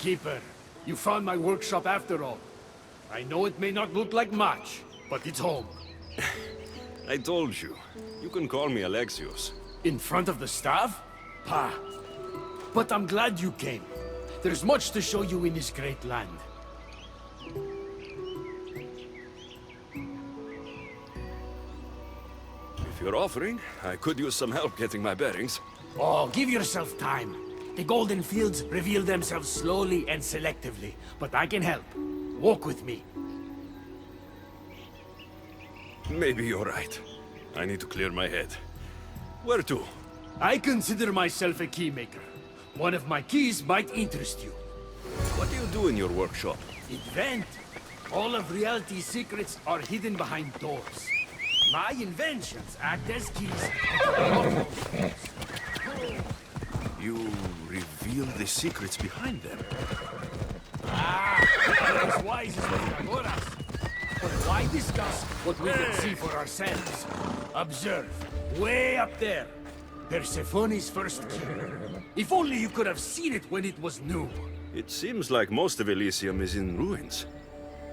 Keeper. You found my workshop after all. I know it may not look like much, but it's home. I told you. You can call me Alexios. In front of the staff? Pah. But I'm glad you came. There's much to show you in this great land. If you're offering, I could use some help getting my bearings. Oh, give yourself time. The golden fields reveal themselves slowly and selectively, but I can help. Walk with me. Maybe you're right. I need to clear my head. Where to? I consider myself a keymaker. One of my keys might interest you. What do you do in your workshop? Invent. All of reality's secrets are hidden behind doors. My inventions act as keys. You reveal the secrets behind them. They're as wise as the Agoras. But why discuss what we can see for ourselves? Observe. Way up there. Persephone's first key. If only you could have seen it when it was new. It seems like most of Elysium is in ruins.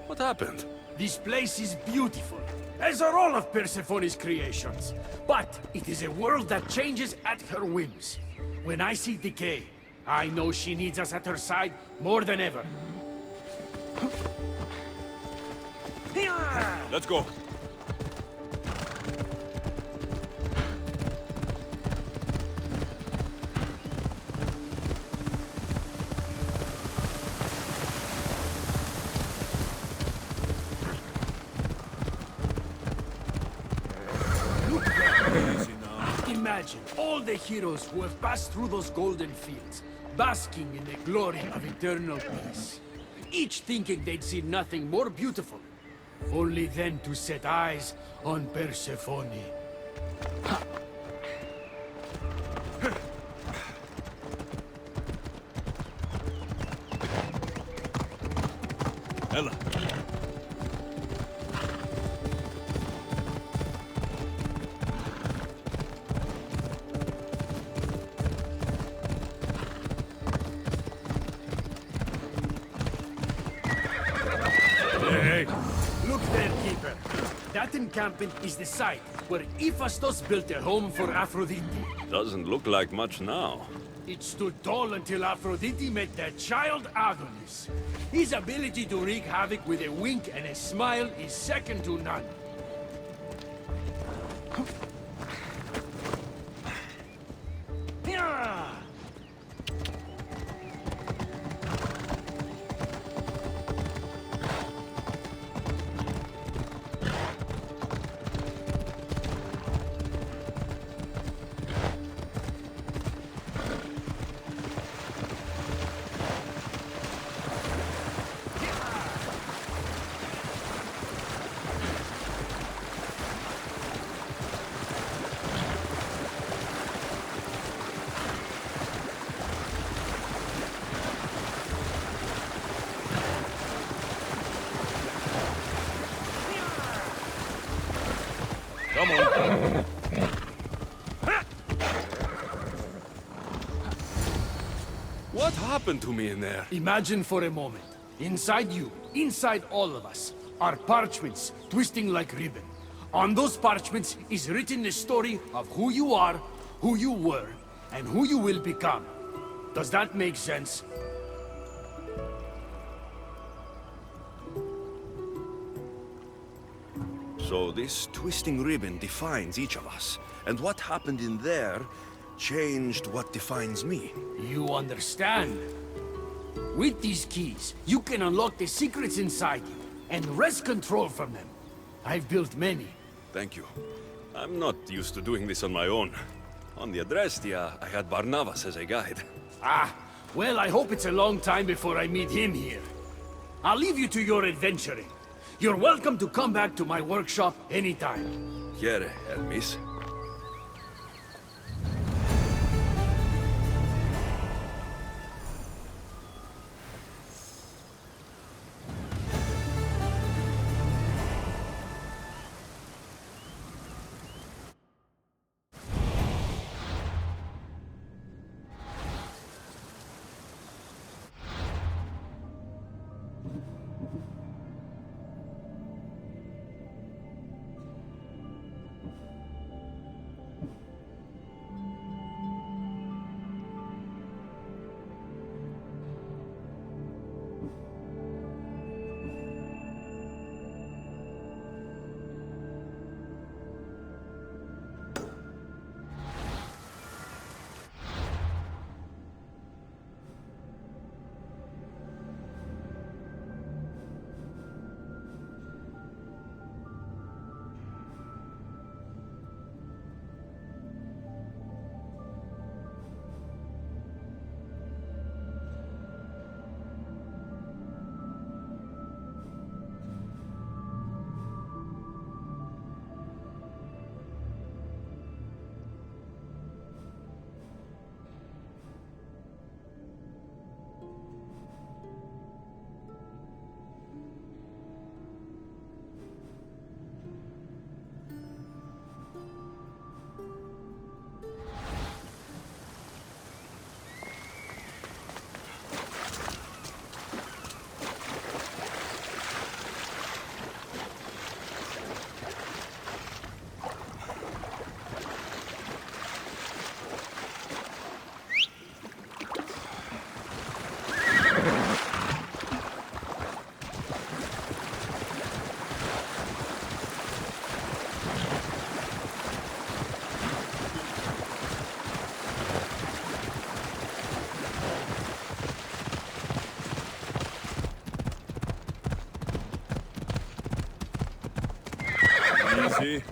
What happened? This place is beautiful, as are all of Persephone's creations. But it is a world that changes at her whims. When I see decay, I know she needs us at her side more than ever. Let's go. Imagine all the heroes who have passed through those golden fields, basking in the glory of eternal peace. Each thinking they'd see nothing more beautiful, only then to set eyes on Persephone. Ella. Look there, Keeper. That encampment is the site where Hephaestus built a home for Aphrodite. Doesn't look like much now. It stood tall until Aphrodite met their child Adonis. His ability to wreak havoc with a wink and a smile is second to none. Come on. What happened to me in there? Imagine for a moment. Inside you, inside all of us, are parchments twisting like ribbon. On those parchments is written the story of who you are, who you were, and who you will become. Does that make sense? So this twisting ribbon defines each of us, and what happened in there changed what defines me. You understand? With these keys, you can unlock the secrets inside you, and wrest control from them. I've built many. Thank you. I'm not used to doing this on my own. On the Adrestia, I had Barnabas as a guide. Ah, well, I hope it's a long time before I meet him here. I'll leave you to your adventuring. You're welcome to come back to my workshop anytime. Here, Hermes. See?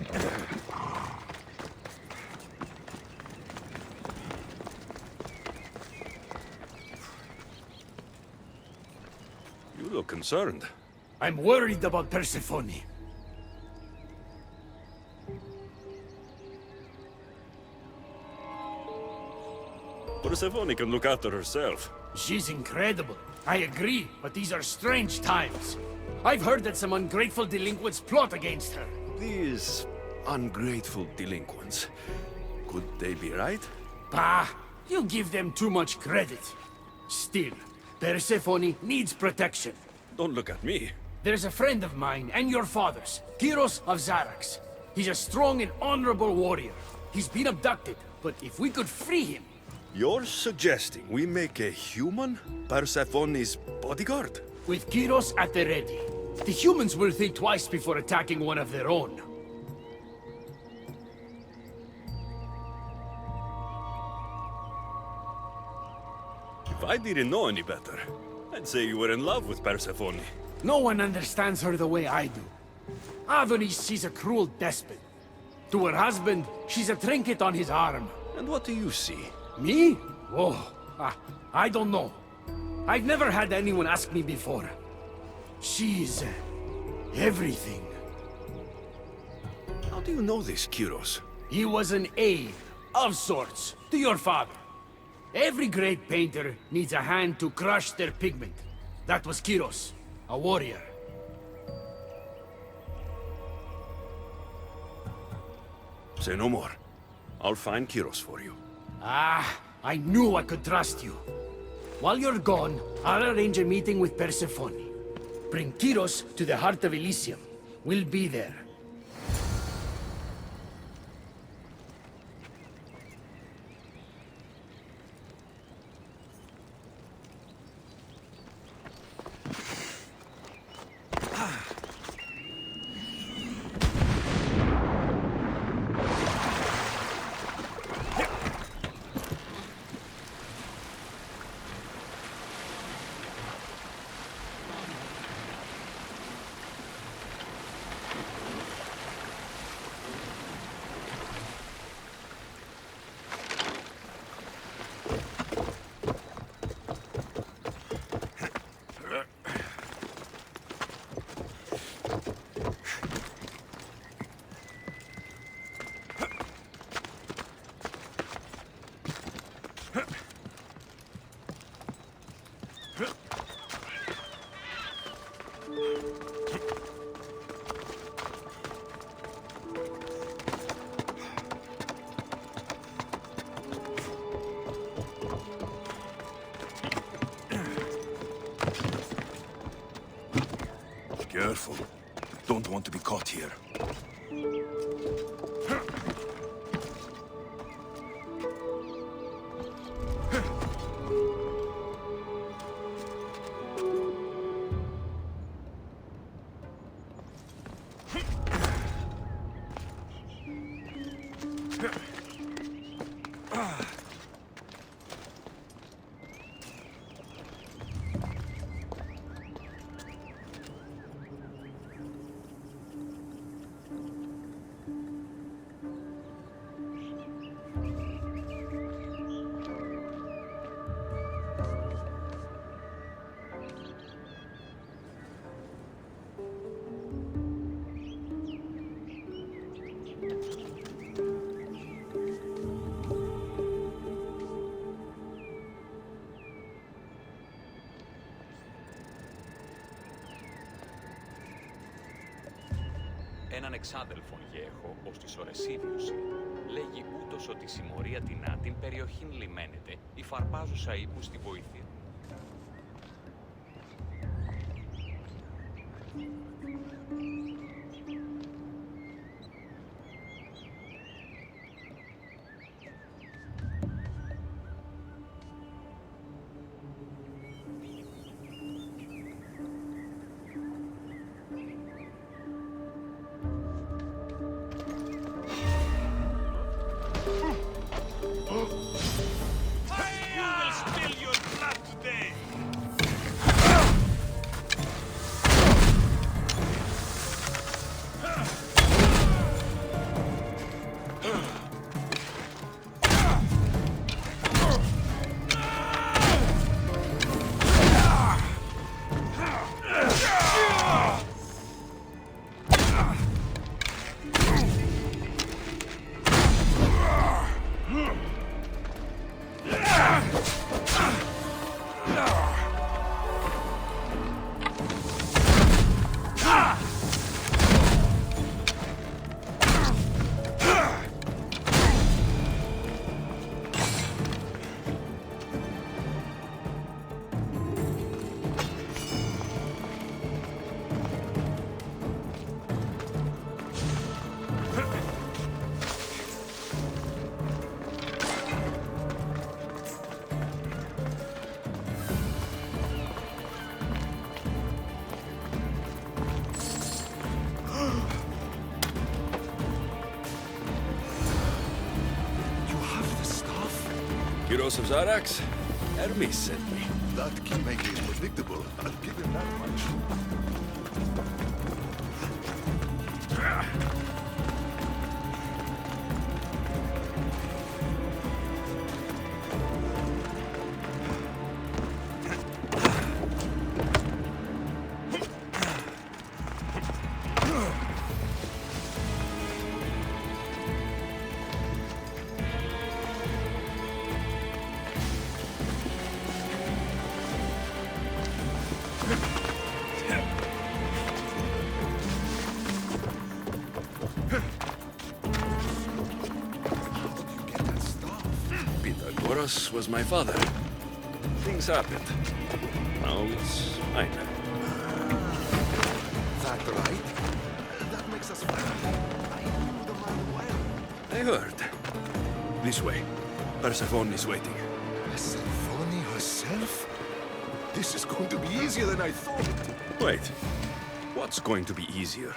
You look concerned. I'm worried about Persephone. Persephone can look after herself. She's incredible. I agree, but these are strange times. I've heard that some ungrateful delinquents plot against her. These ungrateful delinquents. Could they be right? Bah! You give them too much credit. Still, Persephone needs protection. Don't look at me. There's a friend of mine and your father's, Kyros of Xarax. He's a strong and honorable warrior. He's been abducted, but if we could free him... You're suggesting we make a human Persephone's bodyguard? With Kyros at the ready, the humans will think twice before attacking one of their own. If I didn't know any better, I'd say you were in love with Persephone. No one understands her the way I do. Adonis, she's a cruel despot. To her husband, she's a trinket on his arm. And what do you see? Me? Oh, I don't know. I've never had anyone ask me before. She's... everything. How do you know this, Kyros? He was an aide, of sorts, to your father. Every great painter needs a hand to crush their pigment. That was Kyros, a warrior. Say no more. I'll find Kyros for you. Ah, I knew I could trust you. While you're gone, I'll arrange a meeting with Persephone. Bring Kyros to the heart of Elysium. We'll be there. Careful. Don't want to be caught here. Έναν εξάδελφον έχω, ως της ορεσίβιουση. Λέγει ούτως ότι η συμμορία τεινά την περιοχήν λιμένεται, η φαρπάζουσα ύπου στη βοήθεια. You will spill your blood Heroes of Zarax? Hermes sent me. That kingmaker is predictable. I'll give him that much. Was my father. Things happened. Now it's mine. That right? That makes us friends. I knew the man well. I heard. This way. Persephone is waiting. Persephone herself? This is going to be easier than I thought. Wait. What's going to be easier?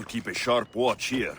keep a sharp watch here.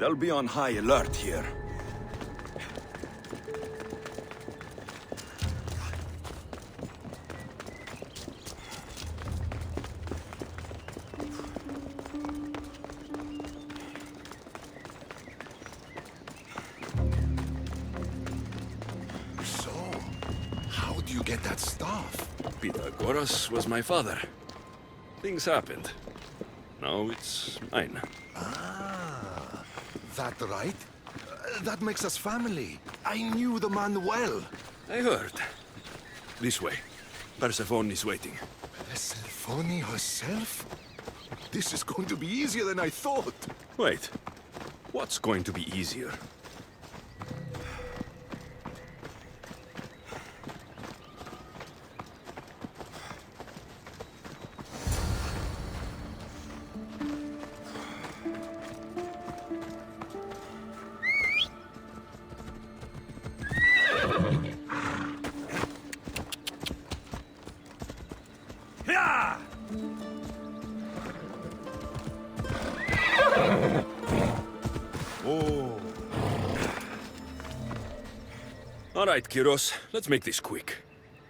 They'll be on high alert here. So, how do you get that staff? Pythagoras was my father. Things happened. Now it's mine. That right? That makes us family. I knew the man well. I heard. This way. Persephone is waiting. Persephone herself? This is going to be easier than I thought. Wait. What's going to be easier? All right, Kyros, let's make this quick.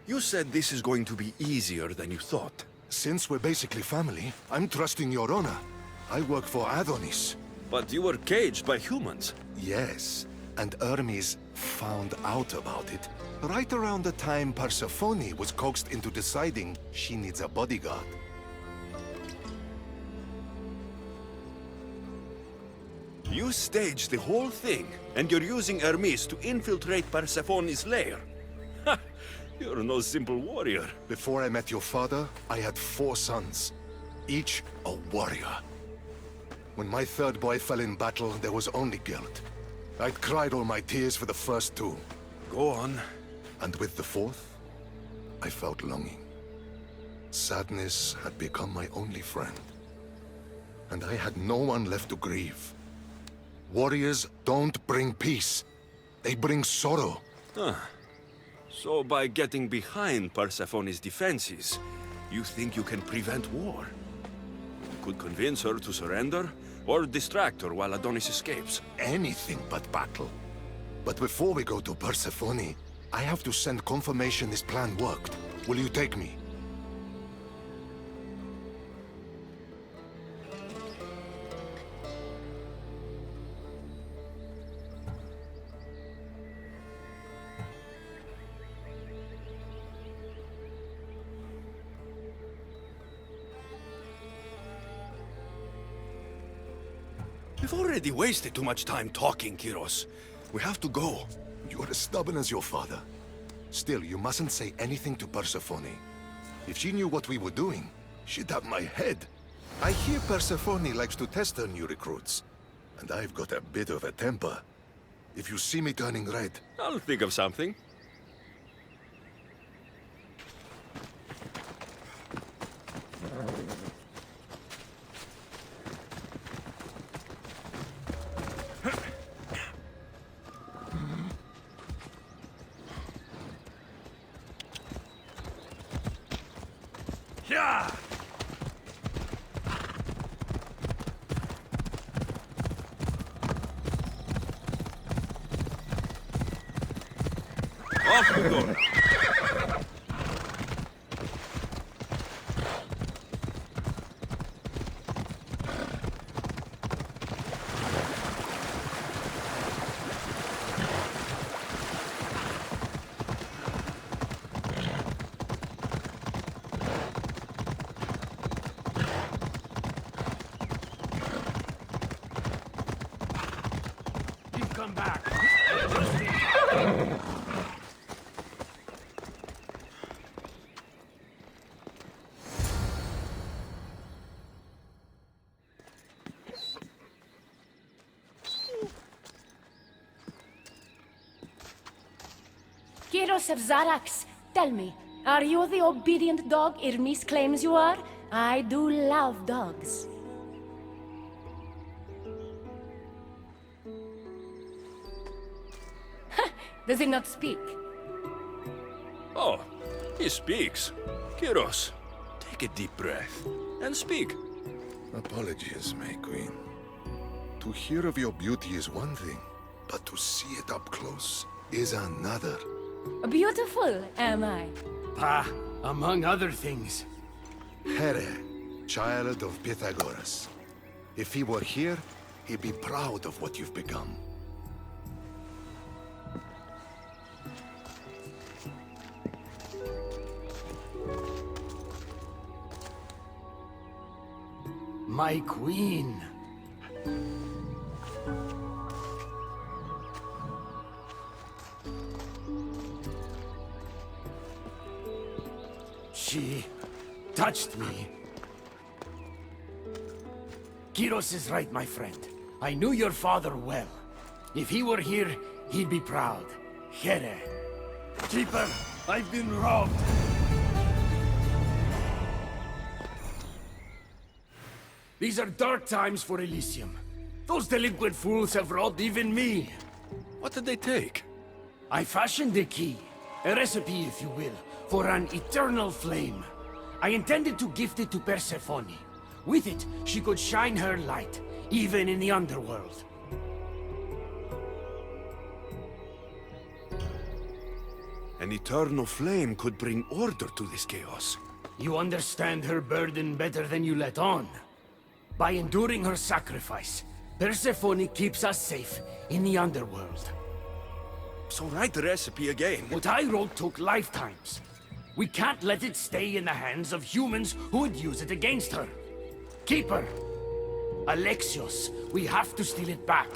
You said this is going to be easier than you thought. Since we're basically family, I'm trusting your honor. I work for Adonis. But you were caged by humans. Yes, and Hermes found out about it right around the time Persephone was coaxed into deciding she needs a bodyguard. You staged the whole thing, and you're using Hermes to infiltrate Persephone's lair. Ha! You're no simple warrior. Before I met your father, I had 4 sons, each a warrior. When my third boy fell in battle, there was only guilt. I'd cried all my tears for the first 2. Go on. And with the 4th, I felt longing. Sadness had become my only friend. And I had no one left to grieve. Warriors don't bring peace. They bring sorrow. Huh. So by getting behind Persephone's defenses, you think you can prevent war? You could convince her to surrender, or distract her while Adonis escapes. Anything but battle. But before we go to Persephone, I have to send confirmation this plan worked. Will you take me? We've already wasted too much time talking, Kyros. We have to go. You're as stubborn as your father. Still, you mustn't say anything to Persephone. If she knew what we were doing, she'd have my head. I hear Persephone likes to test her new recruits. And I've got a bit of a temper. If you see me turning red... I'll think of something. Yeah! Off we go now. You've come back. Kyros of Zarax, tell me, are you the obedient dog Hermes claims you are? I do love dogs. Does he not speak? Oh, he speaks. Kyros, take a deep breath and speak. Apologies, my queen. To hear of your beauty is one thing, but to see it up close is another. Beautiful, am I? Pa, among other things. Here, child of Pythagoras. If he were here, he'd be proud of what you've become. My queen. She touched me. Kyros is right, my friend. I knew your father well. If he were here, he'd be proud. Here. Keeper, I've been robbed. These are dark times for Elysium. Those delinquent fools have robbed even me. What did they take? I fashioned a key, a recipe if you will, for an eternal flame. I intended to gift it to Persephone. With it, she could shine her light, even in the underworld. An eternal flame could bring order to this chaos. You understand her burden better than you let on. By enduring her sacrifice, Persephone keeps us safe in the underworld. So write the recipe again. What I wrote took lifetimes. We can't let it stay in the hands of humans who would use it against her. Keep her. Alexios, we have to steal it back.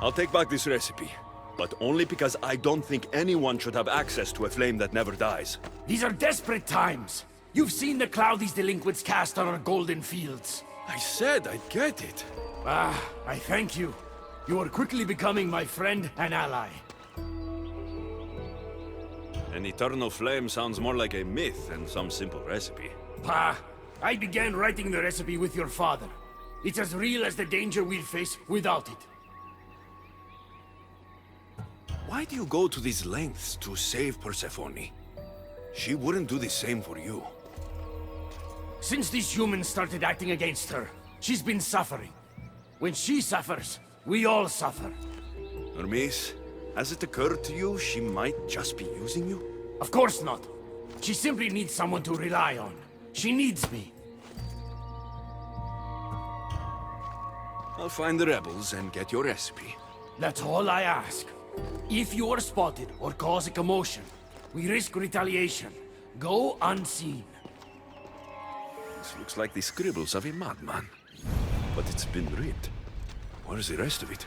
I'll take back this recipe, but only because I don't think anyone should have access to a flame that never dies. These are desperate times. You've seen the cloud these delinquents cast on our golden fields. I said I'd get it. Ah, I thank you. You are quickly becoming my friend and ally. An eternal flame sounds more like a myth than some simple recipe. Pa, I began writing the recipe with your father. It's as real as the danger we'd face without it. Why do you go to these lengths to save Persephone? She wouldn't do the same for you. Since these humans started acting against her, she's been suffering. When she suffers, we all suffer. Hermes, has it occurred to you she might just be using you? Of course not. She simply needs someone to rely on. She needs me. I'll find the rebels and get your recipe. That's all I ask. If you are spotted or cause a commotion, we risk retaliation. Go unseen. This looks like the scribbles of a madman. But it's been read. Where's the rest of it?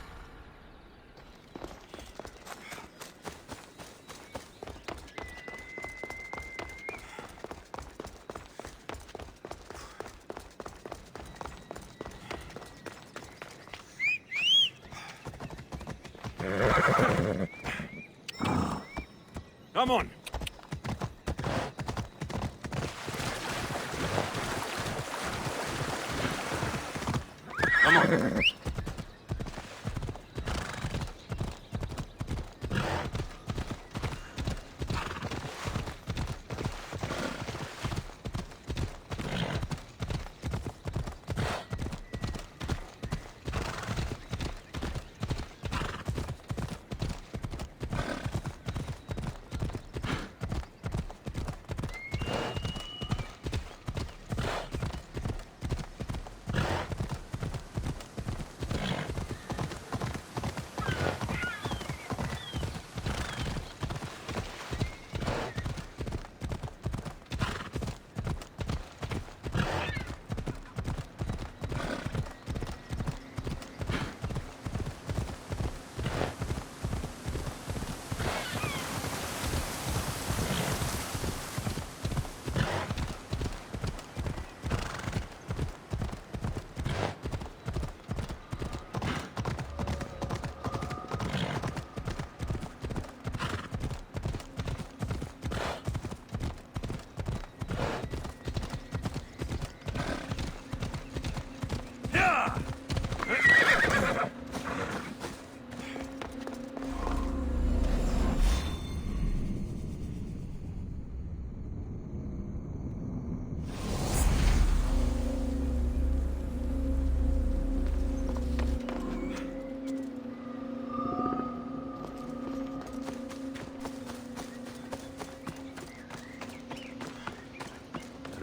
Come on! Come on!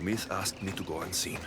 Hermes asked me to go unseen.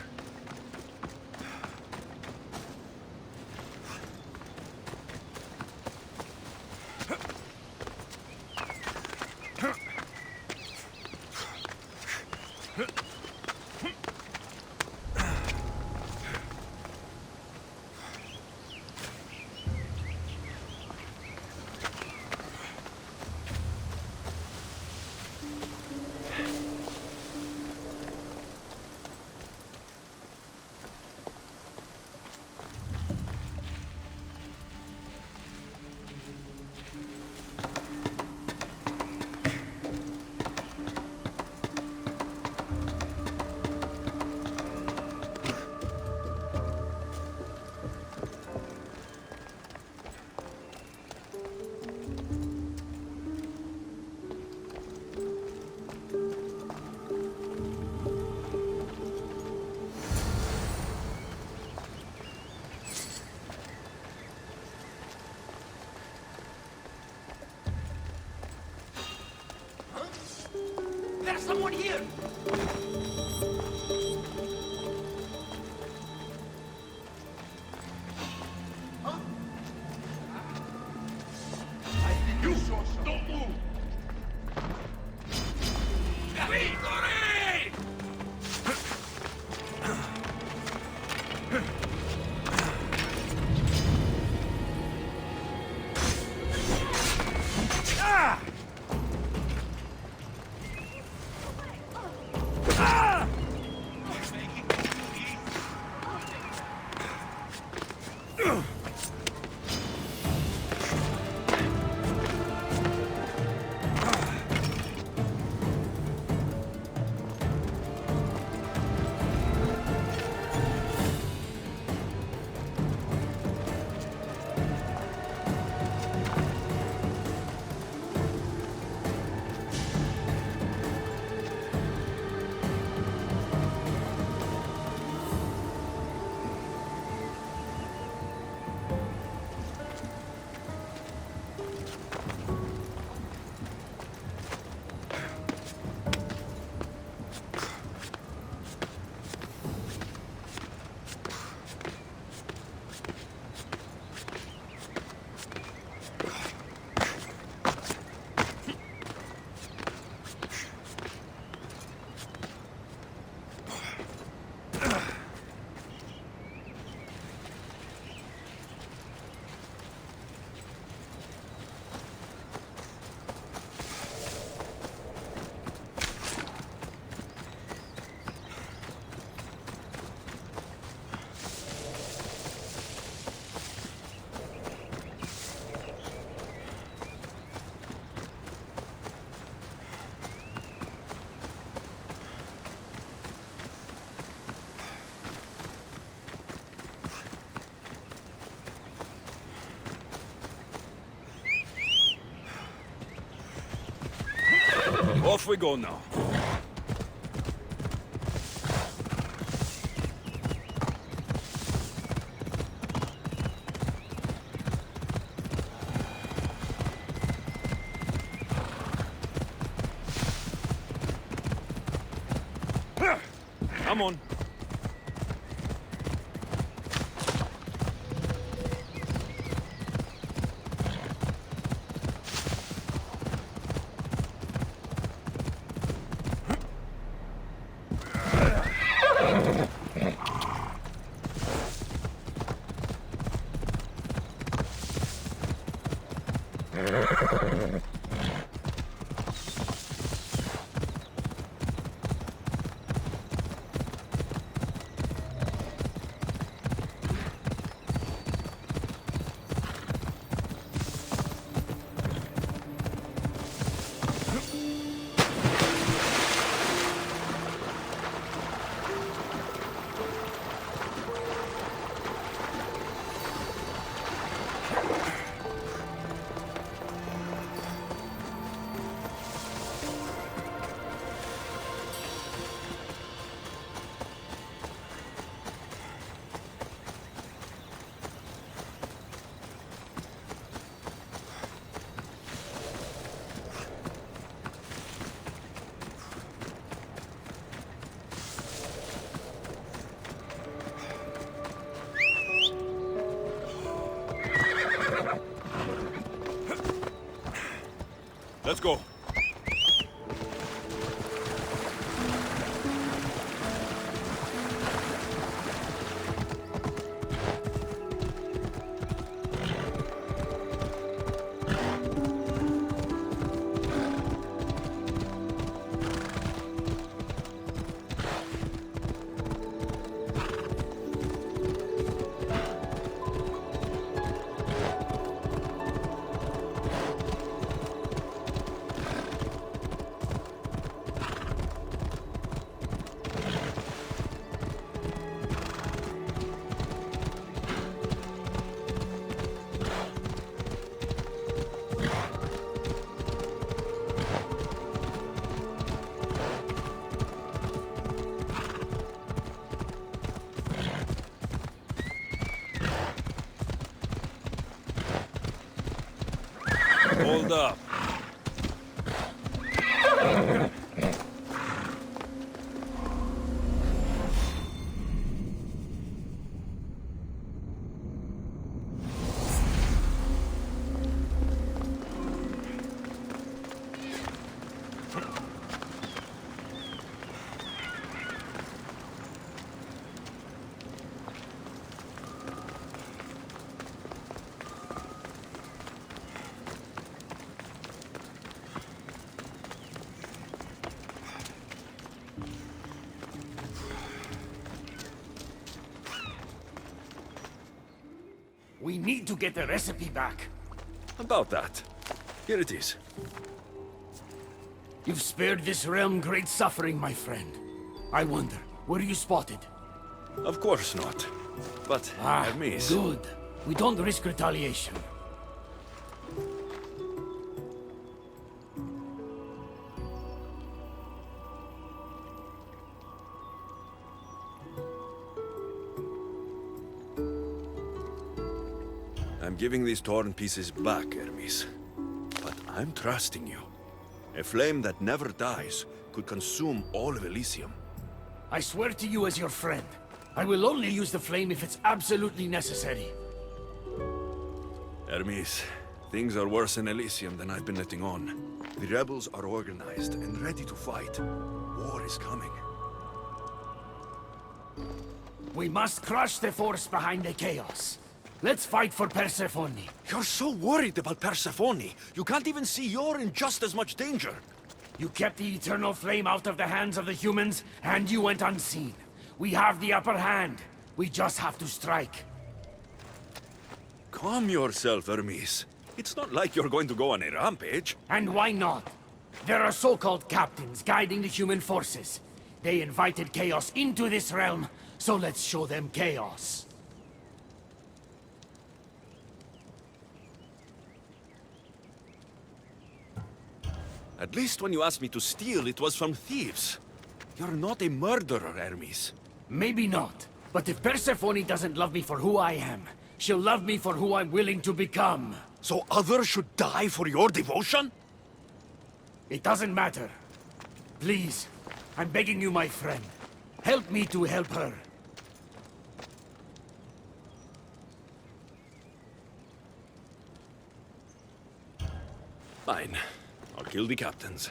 Off we go now. Come on. Let's go. Hold up. We need to get the recipe back. About that. Here it is. You've spared this realm great suffering, my friend. I wonder, were you spotted? Of course not. But, Hermes... Good. We don't risk retaliation. I'm giving these torn pieces back, Hermes. But I'm trusting you. A flame that never dies could consume all of Elysium. I swear to you as your friend, I will only use the flame if it's absolutely necessary. Hermes, things are worse in Elysium than I've been letting on. The rebels are organized and ready to fight. War is coming. We must crush the force behind the chaos. Let's fight for Persephone. You're so worried about Persephone. You can't even see you're in just as much danger. You kept the eternal flame out of the hands of the humans, and you went unseen. We have the upper hand. We just have to strike. Calm yourself, Hermes. It's not like you're going to go on a rampage. And why not? There are so-called captains guiding the human forces. They invited chaos into this realm, so let's show them chaos. At least when you asked me to steal, it was from thieves. You're not a murderer, Hermes. Maybe not. But if Persephone doesn't love me for who I am, she'll love me for who I'm willing to become. So others should die for your devotion? It doesn't matter. Please, I'm begging you, my friend. Help me to help her. Fine. I'll kill the captains.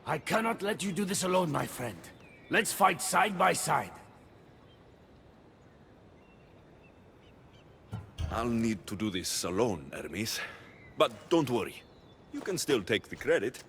I cannot let you do this alone, my friend. Let's fight side by side. I'll need to do this alone, Hermes. But don't worry. You can still take the credit.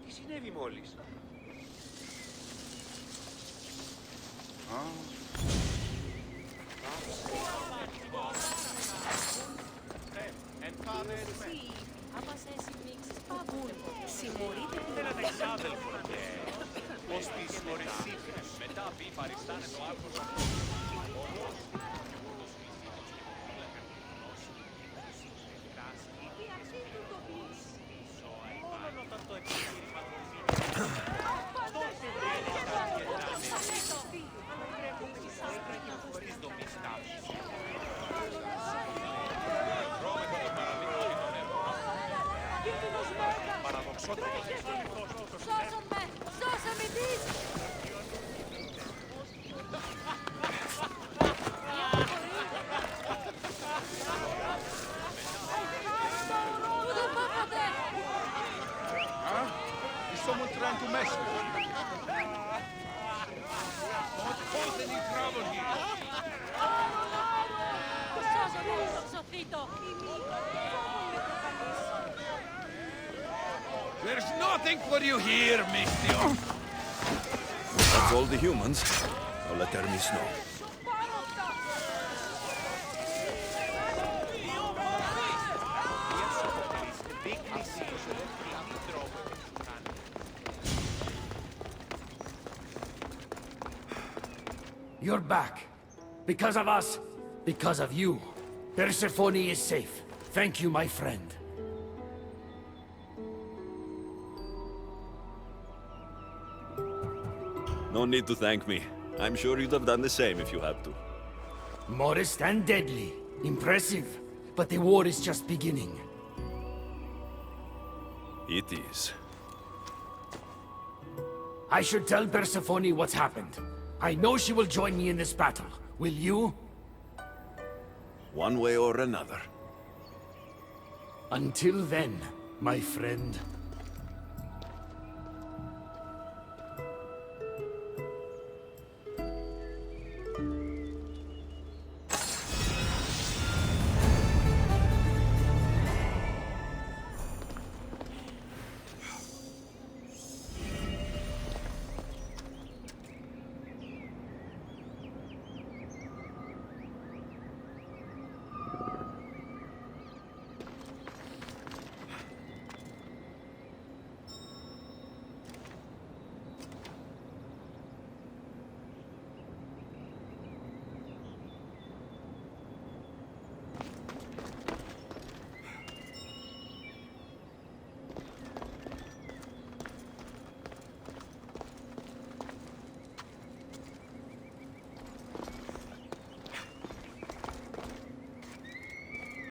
Τι συνέβη μόλις? Sí, ama se si mixes Έναν εξάδελφο και ως τις ορεσίβες. Μετά πει παριστάνε το άρθρο σου. Is someone trying to mess with you? Don't cause any trouble here. There's nothing for you here, Mistio. That's all the humans. I'll let Hermes know. You're back. Because of us. Because of you. Persephone is safe. Thank you, my friend. No need to thank me. I'm sure you'd have done the same if you had to. Modest and deadly. Impressive. But the war is just beginning. It is. I should tell Persephone what's happened. I know she will join me in this battle. Will you? One way or another. Until then, my friend.